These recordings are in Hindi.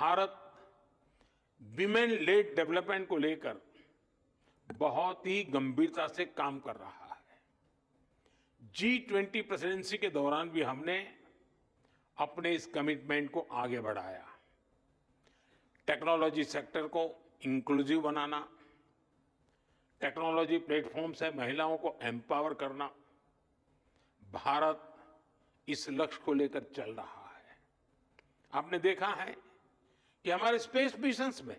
भारत विमेन लेड डेवलपमेंट को लेकर बहुत ही गंभीरता से काम कर रहा है। G20 प्रेसिडेंसी के दौरान भी हमने अपने इस कमिटमेंट को आगे बढ़ाया। टेक्नोलॉजी सेक्टर को इंक्लूसिव बनाना, टेक्नोलॉजी प्लेटफॉर्म से महिलाओं को एम्पावर करना, भारत इस लक्ष्य को लेकर चल रहा है। आपने देखा है कि हमारे स्पेस मिशंस में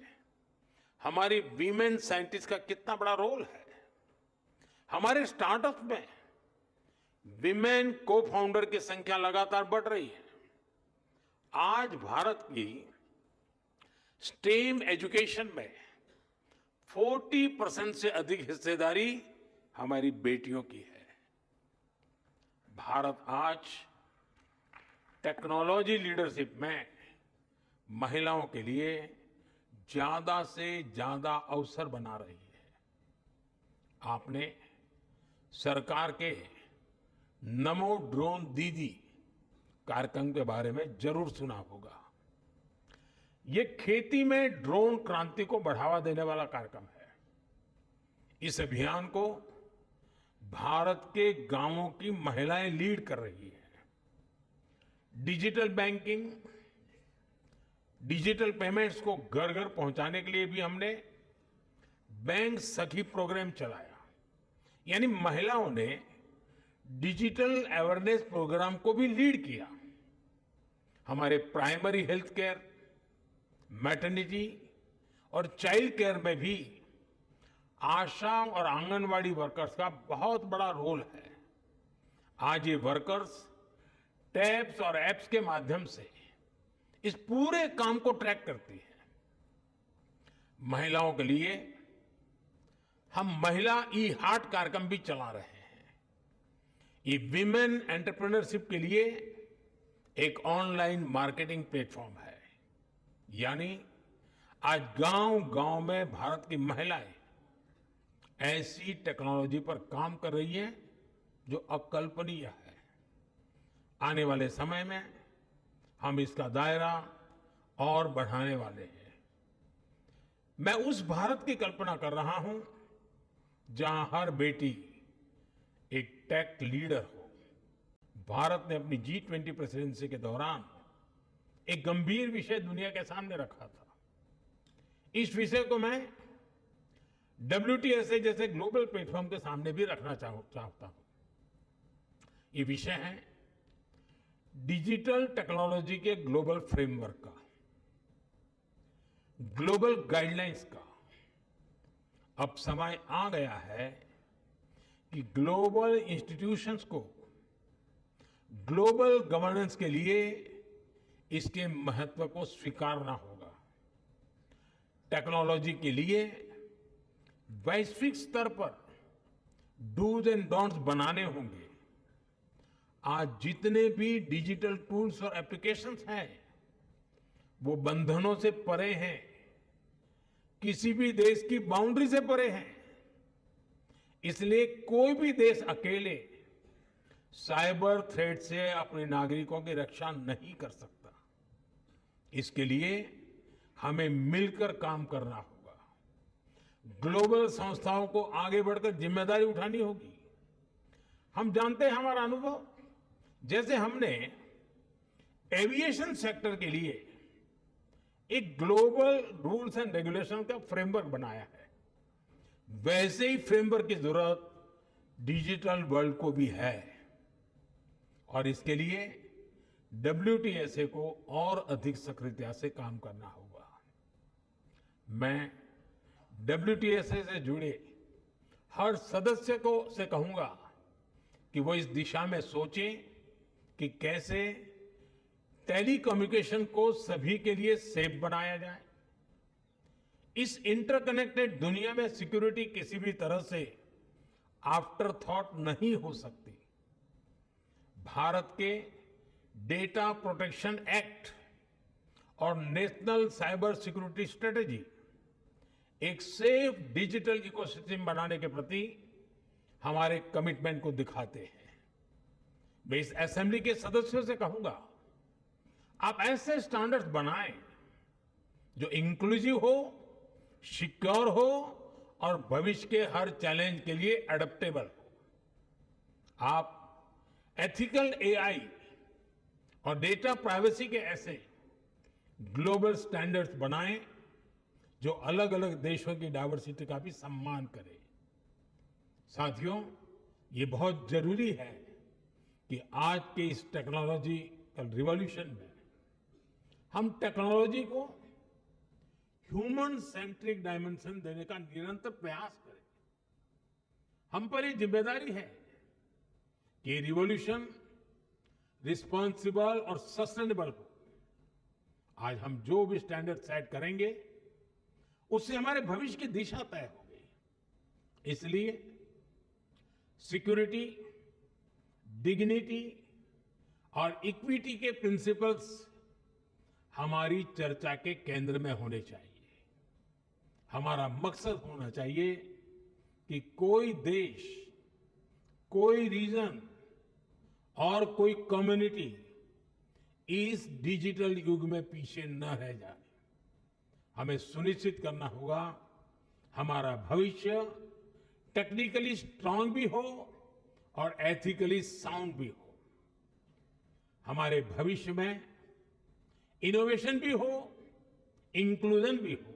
हमारी वीमेन साइंटिस्ट का कितना बड़ा रोल है। हमारे स्टार्टअप में विमेन को फाउंडर की संख्या लगातार बढ़ रही है। आज भारत की स्टेम एजुकेशन में 40% से अधिक हिस्सेदारी हमारी बेटियों की है। भारत आज टेक्नोलॉजी लीडरशिप में महिलाओं के लिए ज्यादा से ज्यादा अवसर बना रही है। आपने सरकार के नमो ड्रोन दीदी कार्यक्रम के बारे में जरूर सुना होगा। ये खेती में ड्रोन क्रांति को बढ़ावा देने वाला कार्यक्रम है। इस अभियान को भारत के गांवों की महिलाएं लीड कर रही हैं। डिजिटल बैंकिंग, डिजिटल पेमेंट्स को घर घर पहुंचाने के लिए भी हमने बैंक सखी प्रोग्राम चलाया। यानी महिलाओं ने डिजिटल अवेयरनेस प्रोग्राम को भी लीड किया। हमारे प्राइमरी हेल्थ केयर, मैटरनिटी और चाइल्ड केयर में भी आशा और आंगनवाड़ी वर्कर्स का बहुत बड़ा रोल है। आज ये वर्कर्स टैब्स और एप्स के माध्यम से इस पूरे काम को ट्रैक करती है। महिलाओं के लिए हम महिला ई हार्ट कार्यक्रम भी चला रहे हैं। ये विमेन एंटरप्रेन्योरशिप के लिए एक ऑनलाइन मार्केटिंग प्लेटफॉर्म है। यानी आज गांव-गांव में भारत की महिलाएं ऐसी टेक्नोलॉजी पर काम कर रही हैं जो अकल्पनीय है। आने वाले समय में हम इसका दायरा और बढ़ाने वाले हैं। मैं उस भारत की कल्पना कर रहा हूं जहां हर बेटी एक टेक लीडर हो। भारत ने अपनी G20 प्रेसिडेंसी के दौरान एक गंभीर विषय दुनिया के सामने रखा था। इस विषय को मैं WTSA जैसे ग्लोबल प्लेटफॉर्म के सामने भी रखना चाहता हूं। ये विषय है डिजिटल टेक्नोलॉजी के ग्लोबल फ्रेमवर्क का, ग्लोबल गाइडलाइंस का। अब समय आ गया है कि ग्लोबल इंस्टीट्यूशंस को ग्लोबल गवर्नेंस के लिए इसके महत्व को स्वीकारना होगा। टेक्नोलॉजी के लिए वैश्विक स्तर पर डूज एंड डोंट्स बनाने होंगे। आज जितने भी डिजिटल टूल्स और एप्लीकेशंस हैं वो बंधनों से परे हैं, किसी भी देश की बाउंड्री से परे हैं। इसलिए कोई भी देश अकेले साइबर थ्रेट से अपने नागरिकों की रक्षा नहीं कर सकता। इसके लिए हमें मिलकर काम करना होगा। ग्लोबल संस्थाओं को आगे बढ़कर जिम्मेदारी उठानी होगी। हम जानते हैं, हमारा अनुभव, जैसे हमने एविएशन सेक्टर के लिए एक ग्लोबल रूल्स एंड रेगुलेशन का फ्रेमवर्क बनाया है, वैसे ही फ्रेमवर्क की जरूरत डिजिटल वर्ल्ड को भी है। और इसके लिए WTSA को और अधिक सक्रियता से काम करना होगा। मैं WTSA से जुड़े हर सदस्य को से कहूंगा कि वो इस दिशा में सोचें कि कैसे टेलीकम्युनिकेशन को सभी के लिए सेफ बनाया जाए। इस इंटरकनेक्टेड दुनिया में सिक्योरिटी किसी भी तरह से आफ्टर थॉट नहीं हो सकती। भारत के डेटा प्रोटेक्शन एक्ट और नेशनल साइबर सिक्योरिटी स्ट्रेटेजी एक सेफ डिजिटल इकोसिस्टम बनाने के प्रति हमारे कमिटमेंट को दिखाते हैं। मैं इस असेंबली के सदस्यों से कहूंगा, आप ऐसे स्टैंडर्ड्स बनाएं जो इंक्लूसिव हो, सिक्योर हो और भविष्य के हर चैलेंज के लिए एडेप्टेबल हो। आप एथिकल एआई और डेटा प्राइवेसी के ऐसे ग्लोबल स्टैंडर्ड्स बनाएं जो अलग अलग देशों की डाइवर्सिटी का भी सम्मान करे। साथियों, ये बहुत जरूरी है कि आज के इस टेक्नोलॉजिकल रिवॉल्यूशन में हम टेक्नोलॉजी को ह्यूमन सेंट्रिक डायमेंशन देने का निरंतर प्रयास करें। हम पर ये जिम्मेदारी है कि ये रिवॉल्यूशन रिस्पॉन्सिबल और सस्टेनेबल हो। आज हम जो भी स्टैंडर्ड सेट करेंगे उससे हमारे भविष्य की दिशा तय होगी। इसलिए सिक्योरिटी, डिग्निटी और इक्विटी के प्रिंसिपल्स हमारी चर्चा के केंद्र में होने चाहिए। हमारा मकसद होना चाहिए कि कोई देश, कोई रीजन और कोई कम्युनिटी इस डिजिटल युग में पीछे न रह जाए। हमें सुनिश्चित करना होगा हमारा भविष्य टेक्निकली स्ट्रांग भी हो और एथिकली साउंड भी हो। हमारे भविष्य में इनोवेशन भी हो, इंक्लूजन भी हो